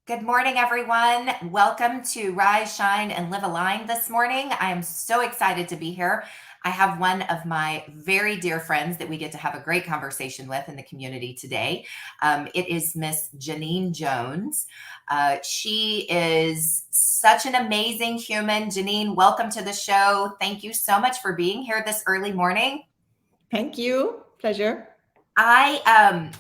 Good morning, everyone. Welcome to Rise, Shine, and Live Aligned this morning. I am so excited to be here. I have one of my very dear friends that we get to have a great conversation with in the community today. It is Miss Janine Jones. She is such an amazing human. Janine, welcome to the show. Thank you so much for being here this early morning. Thank you. Pleasure. I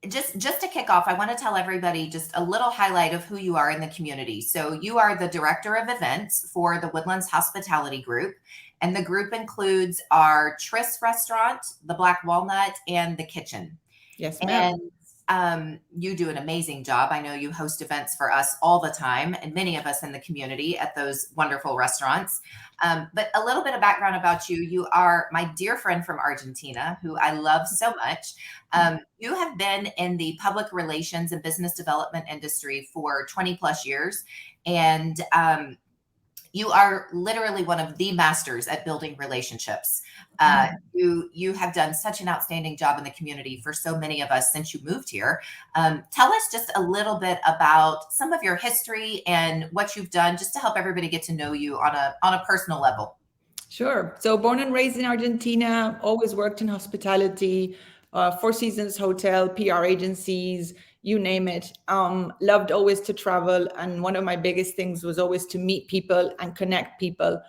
just to kick off, I want to tell everybody just a little highlight of who you are in the community. So you are the director of events for the Woodlands Hospitality Group, and the group includes our Tris restaurant, the Black Walnut, and the Kitchen. Yes, And ma'am. you do an amazing job. I know you host events for us all the time, and many of us in the community at those wonderful restaurants. But a little bit of background about you: you are my dear friend from Argentina, who I love so much. You have been in the public relations and business development industry for 20 plus years, and you are literally one of the masters at building relationships. You have done such an outstanding job in the community for so many of us since you moved here. Tell us just a little bit about some of your history and what you've done, just to help everybody get to know you on a personal level. Sure. So, born and raised in Argentina, always worked in hospitality, Four Seasons Hotel, PR agencies, you name it. Loved always to travel. And one of my biggest things was always to meet people and connect people.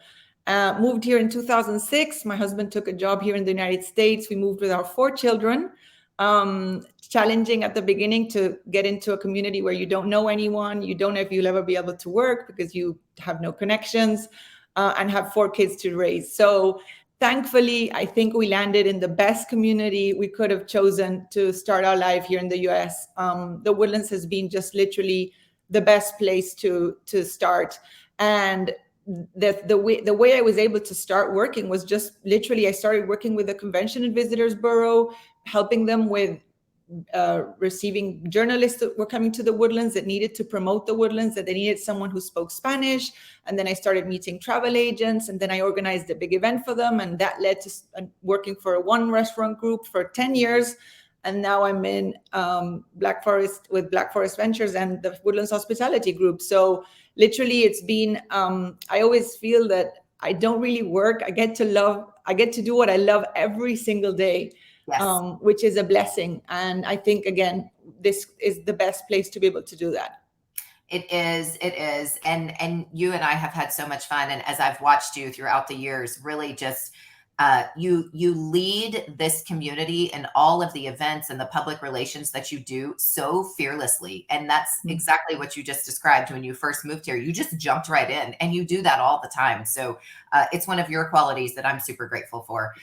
Moved here in 2006. My husband took a job here in the United States. We moved with our four children. Challenging at the beginning to get into a community where you don't know anyone, you don't know if you'll ever be able to work because you have no connections, and have four kids to raise. So thankfully, I think we landed in the best community we could have chosen to start our life here in the US. The Woodlands has been just literally the best place to start. And the way I was able to start working was just literally I started working with the Convention and Visitors Bureau, helping them with receiving journalists that were coming to the Woodlands that needed to promote the Woodlands, that they needed someone who spoke Spanish. And then I started meeting travel agents, and then I organized a big event for them. And that led to working for one restaurant group for 10 years. And now I'm in Black Forest with Black Forest Ventures and the Woodlands Hospitality Group. So literally it's been, I always feel that I don't really work. I get to do what I love every single day. Yes. Which is a blessing. And I think, again, this is the best place to be able to do that. It is. It is. And you and I have had so much fun. And as I've watched you throughout the years, really just you lead this community in all of the events and the public relations that you do so fearlessly. And that's exactly what you just described when you first moved here. You just jumped right in, and you do that all the time. So it's one of your qualities that I'm super grateful for.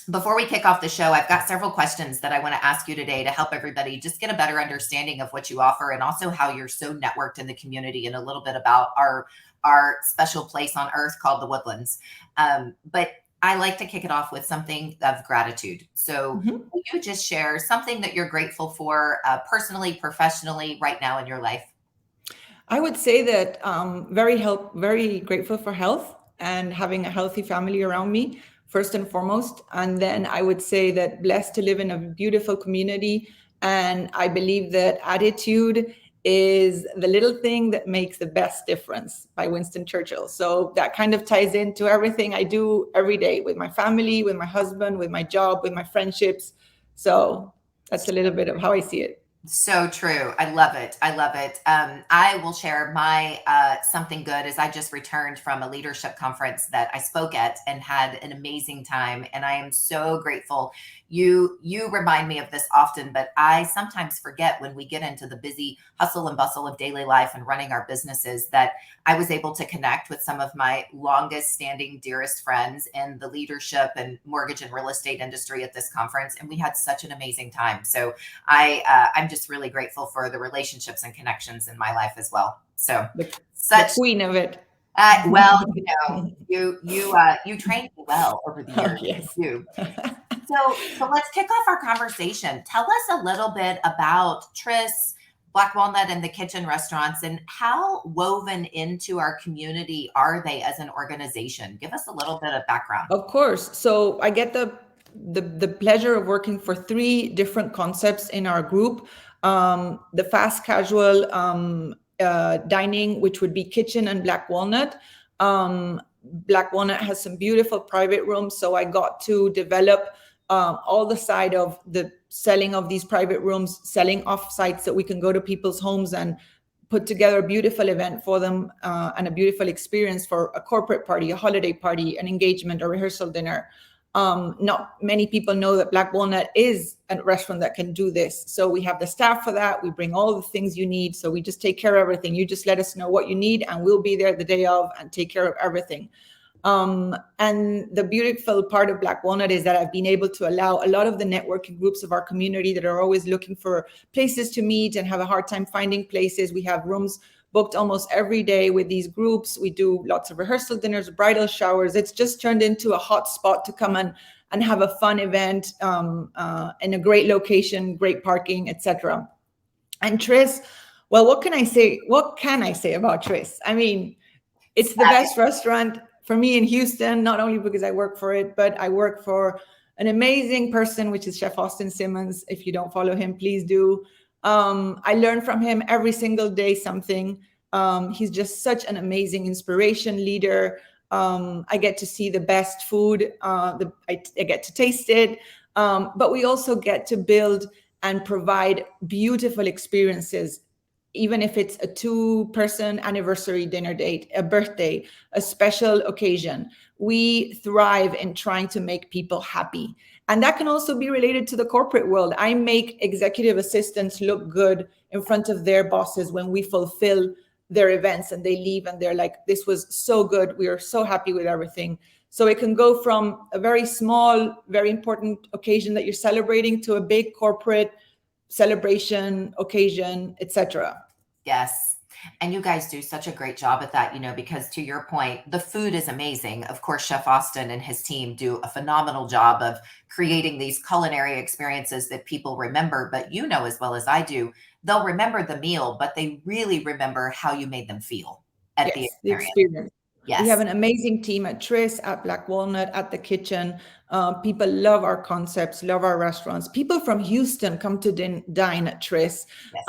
Before we kick off the show, I've got several questions that I want to ask you today to help everybody just get a better understanding of what you offer, and also how you're so networked in the community, and a little bit about our special place on earth called the Woodlands. But I like to kick it off with something of gratitude. So will you just share something that you're grateful for personally, professionally, right now in your life? I would say that very grateful for health and having a healthy family around me, first and foremost. And then I would say that blessed to live in a beautiful community. And I believe that attitude is the little thing that makes the best difference, by Winston Churchill. So that kind of ties into everything I do every day with my family, with my husband, with my job, with my friendships. So that's a little bit of how I see it. So true. I love it. I love it. I will share my something good, as I just returned from a leadership conference that I spoke at and had an amazing time. And I am so grateful. You remind me of this often, but I sometimes forget when we get into the busy hustle and bustle of daily life and running our businesses, that I was able to connect with some of my longest standing, dearest friends in the leadership and mortgage and real estate industry at this conference. And we had such an amazing time. So I'm just really grateful for the relationships and connections in my life as well. So The queen of it. well, you trained me well over the Oh, years. yes. Too. So let's kick off our conversation. Tell us a little bit about Tris, Black Walnut, and the Kitchen restaurants, and how woven into our community are they as an organization? Give us a little bit of background. Of course. So I get the pleasure of working for three different concepts in our group. The fast casual dining, which would be kitchen and Black Walnut. Black Walnut has some beautiful private rooms, so I got to develop all the side of the selling of these private rooms, selling off sites that we can go to people's homes and put together a beautiful event for them, and a beautiful experience for a corporate party, a holiday party, an engagement, a rehearsal dinner. Not many people know that Black Walnut is a restaurant that can do this. So we have the staff for that. We bring all the things you need. So we just take care of everything. You just let us know what you need and we'll be there the day of and take care of everything. And the beautiful part of Black Walnut is that I've been able to allow a lot of the networking groups of our community that are always looking for places to meet and have a hard time finding places. We have rooms booked almost every day with these groups. We do lots of rehearsal dinners, bridal showers. It's just turned into a hot spot to come and have a fun event in a great location, great parking, etc. And Tris, well, what can I say? What can I say about Tris? I mean, it's the best restaurant for me in Houston, not only because I work for it, but I work for an amazing person, which is Chef Austin Simmons. If you don't follow him, please do. I learn from him every single day something. He's just such an amazing inspiration, leader. I get to see the best food. I get to taste it. But we also get to build and provide beautiful experiences, even if it's a 2-person anniversary dinner date, a birthday, a special occasion. We thrive in trying to make people happy. And that can also be related to the corporate world. I make executive assistants look good in front of their bosses when we fulfill their events and they leave and they're like, this was so good. We are so happy with everything. So it can go from a very small, very important occasion that you're celebrating to a big corporate celebration, occasion, etc. Yes. And you guys do such a great job at that, because to your point, the food is amazing. Of course, Chef Austin and his team do a phenomenal job of creating these culinary experiences that people remember. But as well as I do, they'll remember the meal, but they really remember how you made them feel at the experience. Yes. We have an amazing team at Tris, at Black Walnut, at the kitchen. People love our concepts, love our restaurants. People from Houston come to dine at Tris. Yes.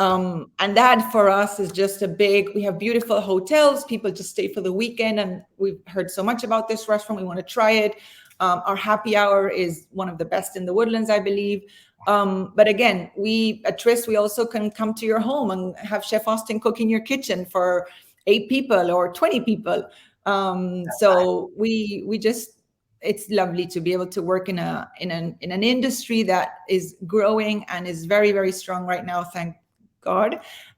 And that for us is just we have beautiful hotels. People just stay for the weekend. And we've heard so much about this restaurant. We want to try it. Our happy hour is one of the best in the Woodlands, I believe. But again, at Tris, we also can come to your home and have Chef Austin cook in your kitchen for 8 people or 20 people. So we just, it's lovely to be able to work in an industry that is growing and is very, very strong right now. Thank God.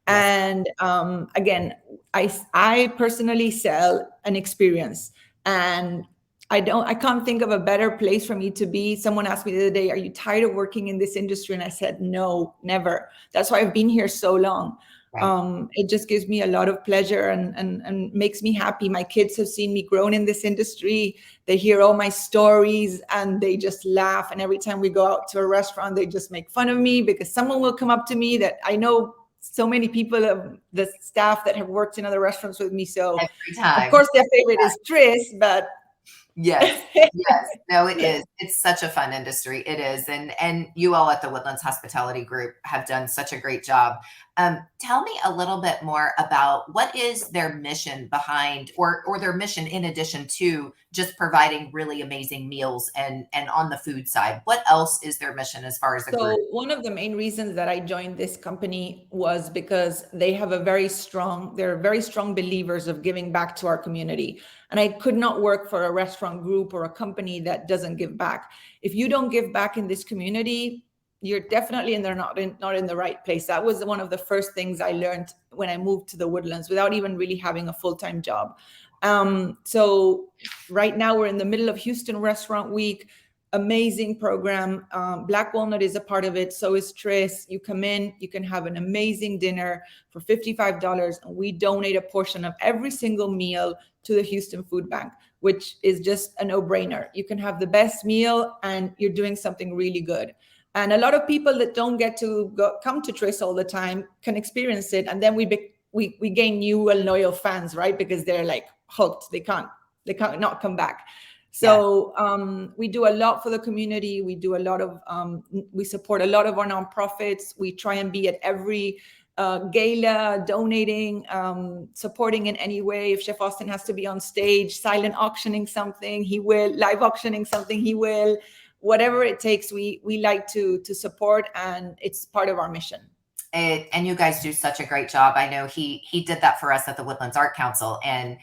Yes. And, again, I personally sell an experience, and I can't think of a better place for me to be. Someone asked me the other day, are you tired of working in this industry? And I said, no, never. That's why I've been here so long. Right. It just gives me a lot of pleasure and makes me happy. My kids have seen me grown in this industry. They hear all my stories and they just laugh. And every time we go out to a restaurant, they just make fun of me because someone will come up to me that I know so many people of the staff that have worked in other restaurants with me. So of course their favorite is Tris, but yes. Yes. No, it is. It's such a fun industry. It is. And you all at the Woodlands Hospitality Group have done such a great job. Tell me a little bit more about what is their mission behind or their mission in addition to just providing really amazing meals and on the food side. What else is their mission as far as the group? One of the main reasons that I joined this company was because they have they're very strong believers of giving back to our community. And I could not work for a restaurant group or a company that doesn't give back. If you don't give back in this community, you're definitely not in the right place. That was one of the first things I learned when I moved to the Woodlands without even really having a full-time job. So right now we're in the middle of Houston Restaurant Week. Amazing program. Black Walnut is a part of it. So is Tris. You come in, you can have an amazing dinner for $55, and we donate a portion of every single meal to the Houston Food Bank, which is just a no-brainer. You can have the best meal and you're doing something really good. And a lot of people that don't get to come to Tris all the time can experience it. And then we gain new and loyal fans, right? Because they're like hooked. They can't not come back. Yes. So we do a lot for the community. We do a lot of, we support a lot of our nonprofits. We try and be at every gala, donating, supporting in any way. If Chef Austin has to be on stage, silent auctioning something, he will. Live auctioning something, he will. Whatever it takes, we like to support, and it's part of our mission. And you guys do such a great job. I know he did that for us at the Woodlands Art Council and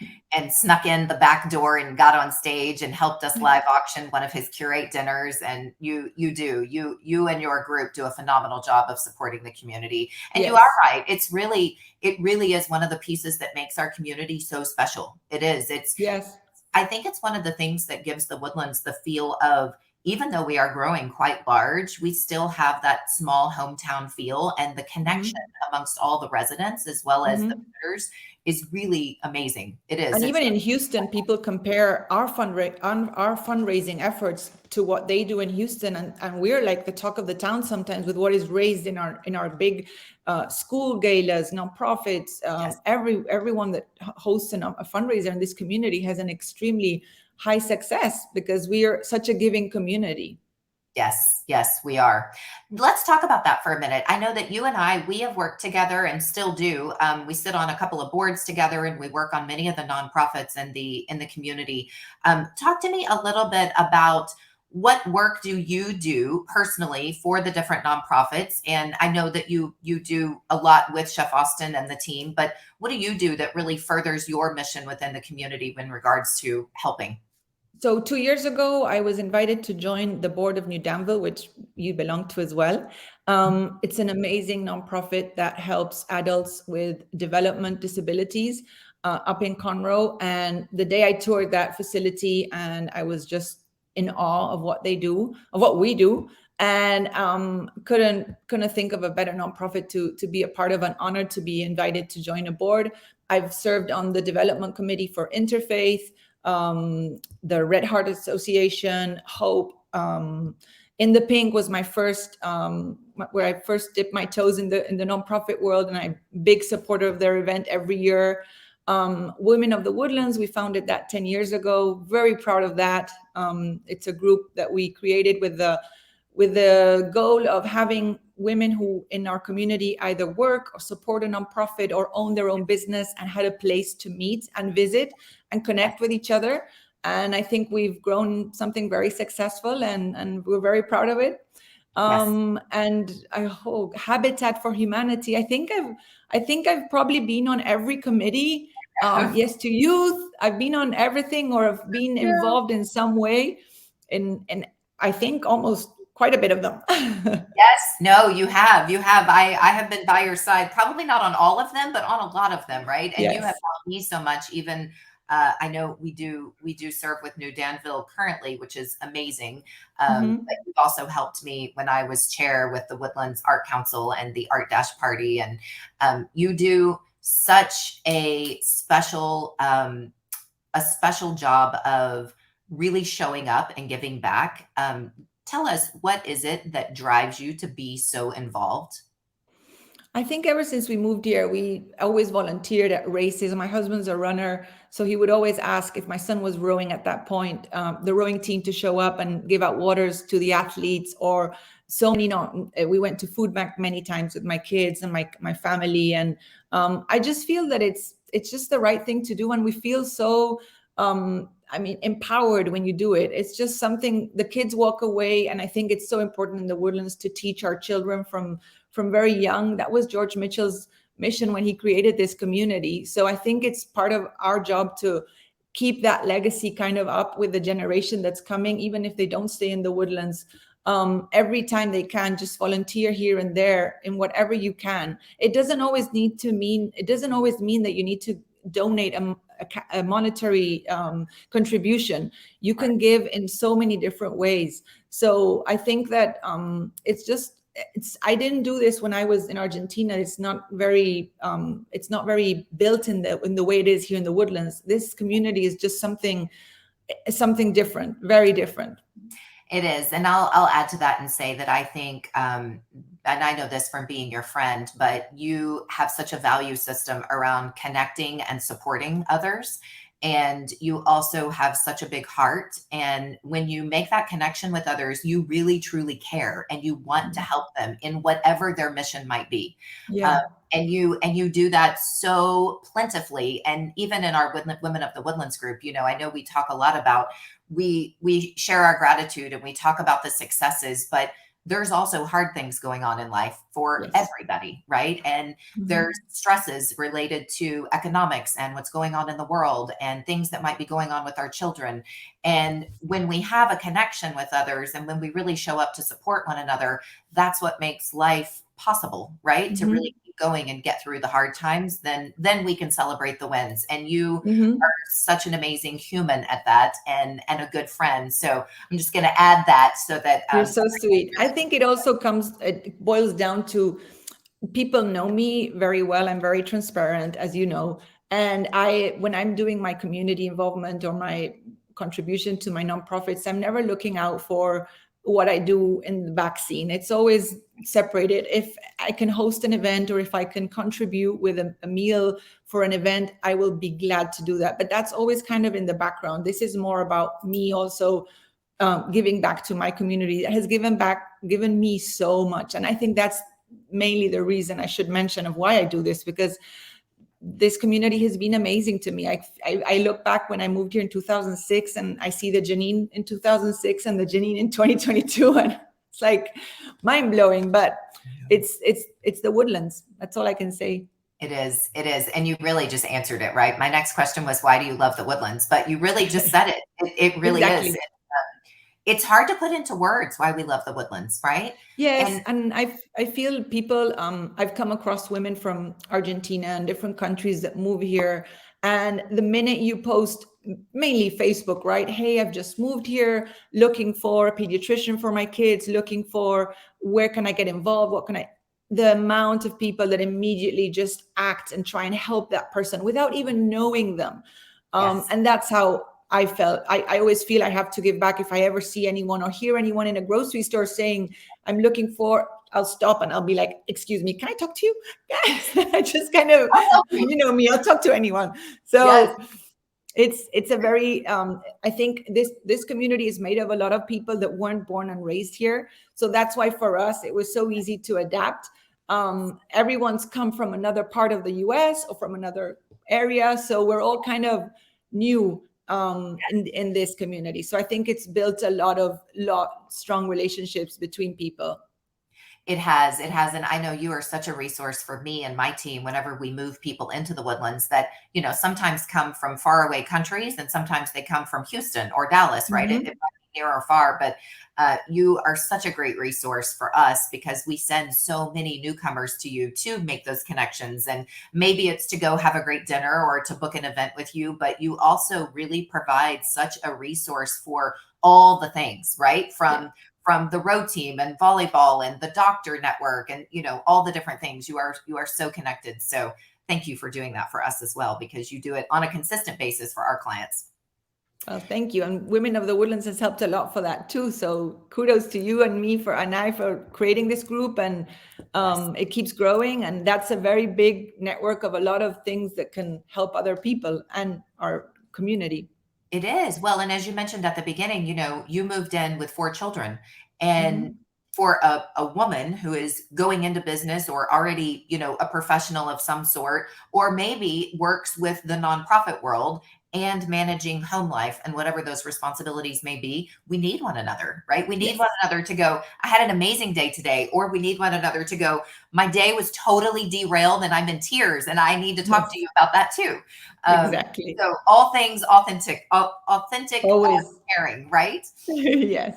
snuck in the back door and got on stage and helped us live auction one of his curate dinners. And you and your group do a phenomenal job of supporting the community. And Yes. you are right. It really is one of the pieces that makes our community so special. It is. Yes. I think it's one of the things that gives the Woodlands the feel of, even though we are growing quite large, we still have that small hometown feel, and the connection amongst all the residents as well as the visitors is really amazing. It is. And even in Houston, people compare our fundraising efforts to what they do in Houston, and we're like the talk of the town sometimes with what is raised in our big school galas, nonprofits. Yes. Everyone that hosts a fundraiser in this community has an extremely high success because we are such a giving community. Yes, we are. Let's talk about that for a minute. I know that you and I, we have worked together and still do. We sit on a couple of boards together, and we work on many of the nonprofits in the community. Talk to me a little bit about what work do you do personally for the different nonprofits? And I know that you do a lot with Chef Austin and the team, but what do you do that really furthers your mission within the community in regards to helping? So 2 years ago, I was invited to join the board of New Danville, which you belong to as well. It's an amazing nonprofit that helps adults with development disabilities up in Conroe. And the day I toured that facility, and I was just in awe of what they do, of what we do, and couldn't think of a better nonprofit to be a part of. An honor to be invited to join a board. I've served on the development committee for Interfaith, the Red Heart Association, Hope. In the Pink was my first, where I first dipped my toes in the nonprofit world, and I'm a big supporter of their event every year. Women of the Woodlands, we founded that 10 years ago. Very proud of that. It's a group that we created with the goal of having women who in our community either work or support a nonprofit or own their own business and had a place to meet and visit and connect with each other. And I think we've grown something very successful, and we're very proud of it. And I hope Habitat for Humanity. I think I've probably been on every committee. Yes to Youth. I've been on everything, or have been involved in some way in I think almost quite a bit of them. Yes, no, you have. I have been by your side, probably not on all of them, but on a lot of them, right? And you have helped me so much. Even I know we do serve with New Danville currently, which is amazing. But you've also helped me when I was chair with the Woodlands Art Council and the Art Dash Party, and you do such a special job of really showing up and giving back. Tell us, what is it that drives you to be so involved? I think ever since we moved here, we always volunteered at races. My husband's a runner, so he would always ask if my son was rowing at that point, the rowing team to show up and give out waters to the athletes, or so many. We went to food bank many times with my kids and my family, and I just feel that it's just the right thing to do, and we feel so empowered when you do it. It's just something the kids walk away, and I think it's so important in the Woodlands to teach our children from very young. That was George Mitchell's mission when he created this community. So I think it's part of our job to keep that legacy kind of up with the generation that's coming, even if they don't stay in the Woodlands. Every time they can, just volunteer here and there in whatever you can. It doesn't always mean that you need to donate a monetary contribution. You can give in so many different ways. So I think that I didn't do this when I was in Argentina. It's not very built in the way it is here in the Woodlands. This community is just something different, very different. It is. And I'll add to that and say that I think, and I know this from being your friend, but you have such a value system around connecting and supporting others. and you also have such a big heart. And when you make that connection with others, you really truly care and you want to help them in whatever their mission might be. Uh, Yeah. and you do that so plentifully. And even in our Women of the Woodlands group, I know we talk a lot about, we share our gratitude and we talk about the successes, but there's also hard things going on in life for Yes. everybody, right? And Mhm. there's stresses related to economics and what's going on in the world and things that might be going on with our children. And when we have a connection with others and when we really show up to support one another, that's what makes life possible, right? To Mhm. really keep going and get through the hard times, then we can celebrate the wins. And you Mhm. are such an amazing human at that, and a good friend. So I'm just going to add that so that You're so sweet. I think it boils down to people know me very well. I'm very transparent, as you know. And when I'm doing my community involvement or my contribution to my nonprofits, I'm never looking out for what I do in the back scene. It's always separated. If I can host an event or if I can contribute with a meal for an event, I will be glad to do that. But that's always kind of in the background. This is more about me also giving back to my community that has given me so much. And I think that's mainly the reason I should mention of why I do this, because this community has been amazing to me. I look back when I moved here in 2006 and I see the Janine in 2006 and the Janine in 2022, and it's like mind blowing. But it's the Woodlands. That's all I can say. It is. It is. And you really just answered it, right? My next question was, why do you love the Woodlands? But you really just said it. It really is. Exactly. It's hard to put into words why we love the Woodlands, right? Yes, And and I feel people. I've come across women from Argentina and different countries that move here, and the minute you post, mainly Facebook, right? Hey, I've just moved here, looking for a pediatrician for my kids, looking for where can I get involved, what can I. The amount of people that immediately just act and try and help that person without even knowing them, yes, and that's how I felt. I always feel I have to give back if I ever see anyone or hear anyone in a grocery store saying, I'm looking for, I'll stop and I'll be like, excuse me, can I talk to you? I just kind of, I'll help you. you know me, I'll talk to anyone. Yes, So it's a very I think this community is made of a lot of people that weren't born and raised here. So that's why for us it was so easy to adapt. Everyone's come from another part of the US or from another area. So we're all kind of new in this community. So I think it's built a lot strong relationships between people. it has. It has. And I know you are such a resource for me and my team whenever we move people into the Woodlands that, sometimes come from faraway countries and sometimes they come from Houston or Dallas, right? It Mhm. might be near or far, but you are such a great resource for us because we send so many newcomers to you to make those connections. And maybe it's to go have a great dinner or to book an event with you, but you also really provide such a resource for all the things, right? Yeah. From the road team and volleyball and the doctor network and all the different things. You are so connected. So thank you for doing that for us as well, because you do it on a consistent basis for our clients. Well, thank you. And Women of the Woodlands has helped a lot for that too. So kudos to you and me and I for creating this group, and Yes, it keeps growing. And that's a very big network of a lot of things that can help other people and our community. it is. Well, and as you mentioned at the beginning, you moved in with 4 children, and Mhm. for a woman who is going into business or already, a professional of some sort, or maybe works with the nonprofit world and managing home life and whatever those responsibilities may be, we need one another, right? We need one Yes, another to go, I had an amazing day today, or we need one another to go, my day was totally derailed and I'm in tears and I need to talk to yes, you about that too. Um, exactly. so all things authentic, authentic Always. caring, right? Yes.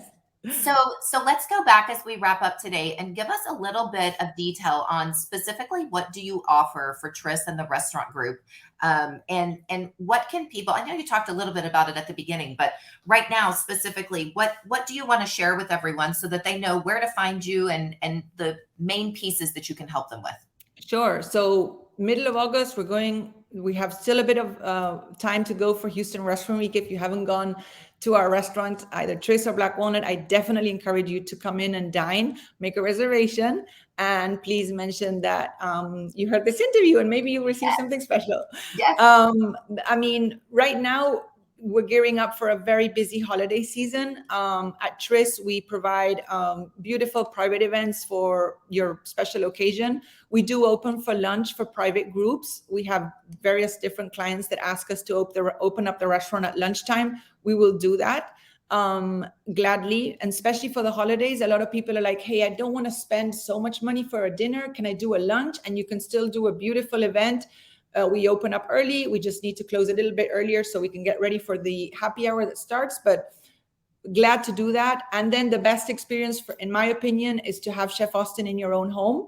So let's go back as we wrap up today and give us a little bit of detail on specifically what do you offer for Tris and the restaurant group, and what can people? I know you talked a little bit about it at the beginning, but right now specifically, what do you want to share with everyone so that they know where to find you and the main pieces that you can help them with? Sure. So middle of August, we're going we have still a bit of time to go for Houston Restaurant Week. If you haven't gone to our restaurant, either Tris or Black Walnut, I definitely encourage you to come in and dine, make a reservation, and please mention that you heard this interview and maybe you'll receive something special. Yes. I mean, right now, we're gearing up for a very busy holiday season. At Tris, we provide beautiful private events for your special occasion. We do open for lunch for private groups. We have various different clients that ask us to open up the restaurant at lunchtime. We will do that gladly, and especially for the holidays. A lot of people are like, hey, I don't want to spend so much money for a dinner. Can I do a lunch? And you can still do a beautiful event. We open up early. We just need to close a little bit earlier so we can get ready for the happy hour that starts, but glad to do that. And then the best experience, in my opinion, is to have Chef Austin in your own home,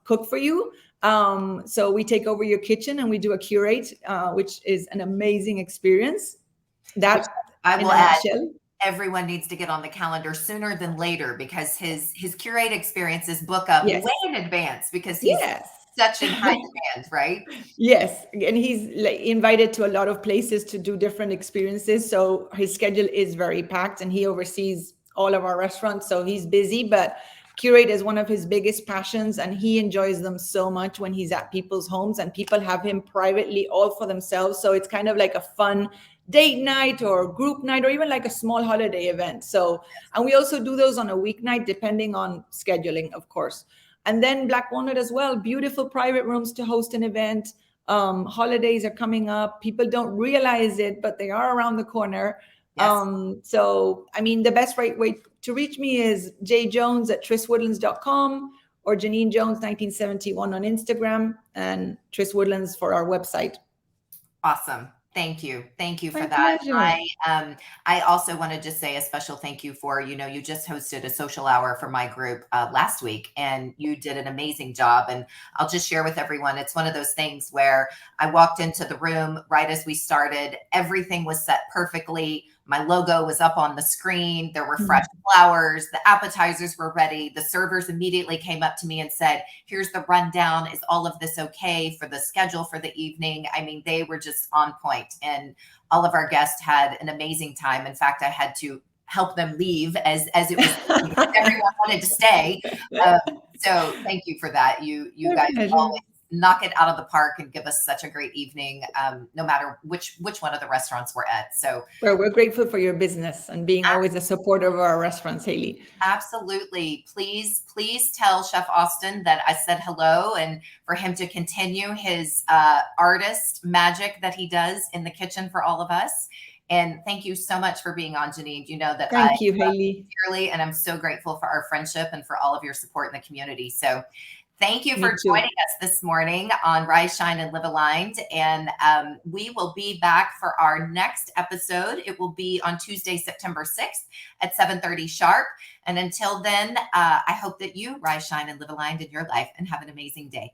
cook for you. So we take over your kitchen and we do a curate, which is an amazing experience. That I will add, everyone needs to get on the calendar sooner than later, because his curate experiences book up way in advance, because he's such in high demand, right? Yes, and he's invited to a lot of places to do different experiences. So his schedule is very packed, and he oversees all of our restaurants. So he's busy, but curate is one of his biggest passions, and he enjoys them so much when he's at people's homes, and people have him privately all for themselves. So it's kind of like a fun date night or group night, or even like a small holiday event. So, and we also do those on a weeknight, depending on scheduling, of course. And then Black Walnut as well, beautiful private rooms to host an event. Holidays are coming up. People don't realize it, but they are around the corner. So, I mean, the best way to reach me is jjones@triswoodlands.com or Janine Jones 1971 on Instagram, and Tris Woodlands for our website. Awesome. Thank you. Thank you for that. I also want to just say a special thank you for, you just hosted a social hour for my group last week, and you did an amazing job. And I'll just share with everyone, it's one of those things where I walked into the room right as we started. Everything was set perfectly. My logo was up on the screen. There were fresh flowers. The appetizers were ready. The servers immediately came up to me and said, here's the rundown. Is all of this okay for the schedule for the evening? I mean, they were just on point, and all of our guests had an amazing time. In fact, I had to help them leave as it was everyone wanted to stay. So thank you for that. You guys always knock it out of the park and give us such a great evening, no matter which one of the restaurants we're at. So we're grateful for your business and being always a supporter of our restaurants, Haley. Absolutely. Please tell Chef Austin that I said hello, and for him to continue his artist magic that he does in the kitchen for all of us. And thank you so much for being on, Janine. You know that thank you, Haley, dearly, and I'm so grateful for our friendship and for all of your support in the community. So thank you for joining us this morning on Rise, Shine, and Live Aligned. And we will be back for our next episode. It will be on Tuesday, September 6th at 7:30 sharp. And until then, I hope that you rise, shine, and live aligned in your life, and have an amazing day.